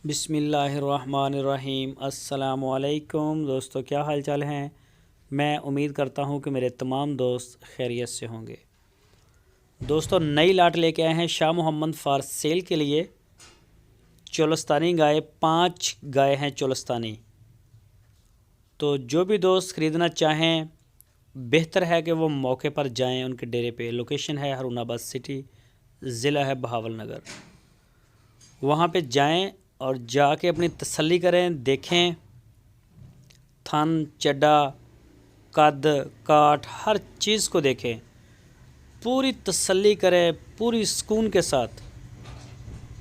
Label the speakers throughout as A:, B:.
A: बिस्मिल्लाहिर्रहमानिर्रहीम। अस्सलामुअलैकुम दोस्तों, क्या हाल चाल हैं। मैं उम्मीद करता हूं कि मेरे तमाम दोस्त खैरियत से होंगे। दोस्तों, नई लाट लेके आए हैं शाह मोहम्मद फॉर सेल के लिए। चोलस्तानी गाय 5 गाय हैं चोलस्तानी। तो जो भी दोस्त ख़रीदना चाहें बेहतर है कि वो मौके पर जाएं उनके डेरे पे। लोकेशन है हारूनाबाद सिटी, ज़िला है बहावलनगर। वहाँ पे जाएं और जाके अपनी तसल्ली करें, देखें थन, चड्डा, कद, काठ, हर चीज़ को देखें, पूरी तसल्ली करें पूरी सुकून के साथ,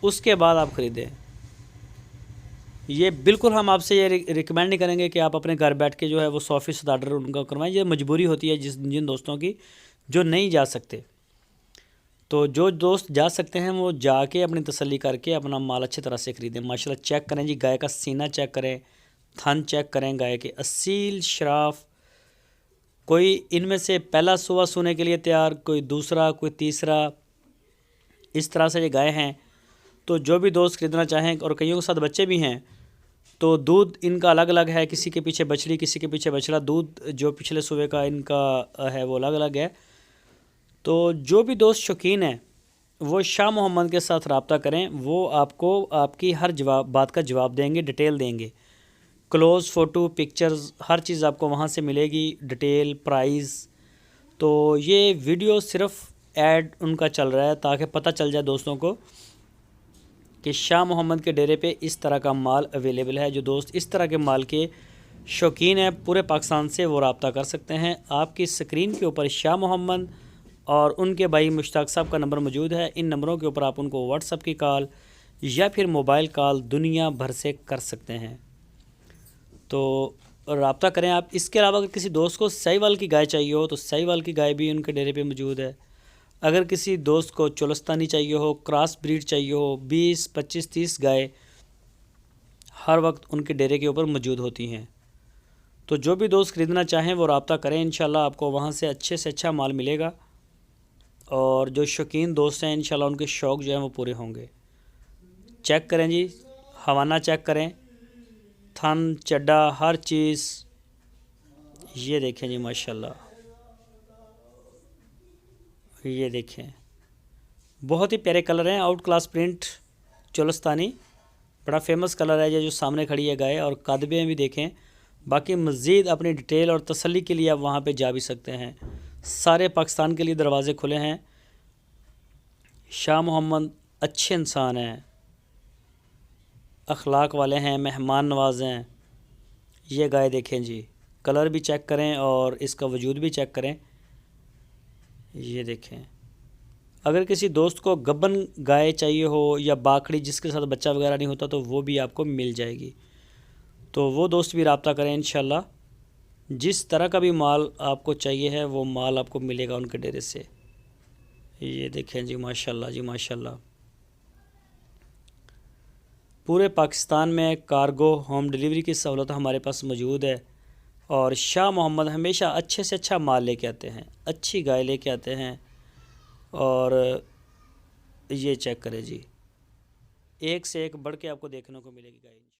A: उसके बाद आप ख़रीदें। ये बिल्कुल हम आपसे ये रिकमेंड नहीं करेंगे कि आप अपने घर बैठ के जो है वो 100% ऑर्डर उनका करवाएं। ये मजबूरी होती है जिन दोस्तों की जो नहीं जा सकते। तो जो दोस्त जा सकते हैं वो जाके अपनी तसल्ली करके अपना माल अच्छी तरह से ख़रीदें। माशाल्लाह चेक करें जी, गाय का सीना चेक करें, थन चेक करें गाय के, असील शराफ। कोई इनमें से पहला सुबह सोने के लिए तैयार, कोई दूसरा, कोई तीसरा, इस तरह से ये गाय हैं। तो जो भी दोस्त ख़रीदना चाहें, और कईयों के साथ बच्चे भी हैं, तो दूध इनका अलग अलग है। किसी के पीछे बछड़ी, किसी के पीछे बछड़ा। दूध जो पिछले सुबह का इनका है वो अलग अलग है। तो जो भी दोस्त शौकीन हैं वो शाह मोहम्मद के साथ रब्ता करें। वो आपको आपकी हर बात का जवाब देंगे, डिटेल देंगे। क्लोज़ फ़ोटो, पिक्चर्स, हर चीज़ आपको वहाँ से मिलेगी, डिटेल, प्राइस। तो ये वीडियो सिर्फ ऐड उनका चल रहा है ताकि पता चल जाए दोस्तों को कि शाह मोहम्मद के डेरे पे इस तरह का माल अवेलेबल है। जो दोस्त इस तरह के माल के शौकीन हैं पूरे पाकिस्तान से, वो रब्ता कर सकते हैं। आपकी स्क्रीन के ऊपर शाह मोहम्मद और उनके भाई मुश्ताक साहब का नंबर मौजूद है। इन नंबरों के ऊपर आप उनको व्हाट्सएप की कॉल या फिर मोबाइल कॉल दुनिया भर से कर सकते हैं। तो रब्ता करें आप। इसके अलावा अगर किसी दोस्त को साहिवाल की गाय चाहिए हो तो साहिवाल की गाय भी उनके डेरे पे मौजूद है। अगर किसी दोस्त को चोलस्तानी चाहिए हो, क्रॉस ब्रीड चाहिए हो, 20, 25, 30 गाय हर वक्त उनके डेरे के ऊपर मौजूद होती हैं। तो जो भी दोस्त ख़रीदना चाहें वो रब्ता करें, इंशाल्लाह आपको वहाँ से अच्छा माल मिलेगा। और जो शौकीन दोस्त हैं इंशाल्लाह उनके शौक़ जो हैं वो पूरे होंगे। चेक करें जी, हवाना चेक करें, थन, चड्डा, हर चीज़। ये देखें जी माशाल्लाह, ये देखें बहुत ही प्यारे कलर हैं। आउट क्लास प्रिंट चोलस्तानी बड़ा फेमस कलर है ये जो सामने खड़ी है गाय। और कदबे भी देखें। बाकी मज़ीद अपनी डिटेल और तसल्ली के लिए आप वहाँ पे जा भी सकते हैं। सारे पाकिस्तान के लिए दरवाज़े खुले हैं। शाह मोहम्मद अच्छे इंसान हैं, अखलाक वाले हैं, मेहमान नवाज हैं। ये गाय देखें जी, कलर भी चेक करें और इसका वजूद भी चेक करें। ये देखें। अगर किसी दोस्त को गब्बन गाय चाहिए हो या बाखड़ी जिसके साथ बच्चा वगैरह नहीं होता तो वो भी आपको मिल जाएगी। तो वो दोस्त भी रब्ता करें, इंशाल्लाह जिस तरह का भी माल आपको चाहिए है वो माल आपको मिलेगा उनके डेरे से। ये देखें जी माशाल्लाह जी माशाल्लाह। पूरे पाकिस्तान में कार्गो होम डिलीवरी की सहूलत हमारे पास मौजूद है। और शाह मोहम्मद हमेशा अच्छे से अच्छा माल लेके आते हैं, अच्छी गाय लेके आते हैं। और ये चेक करें जी, एक से एक बढ़ के आपको देखने को मिलेगी गाय।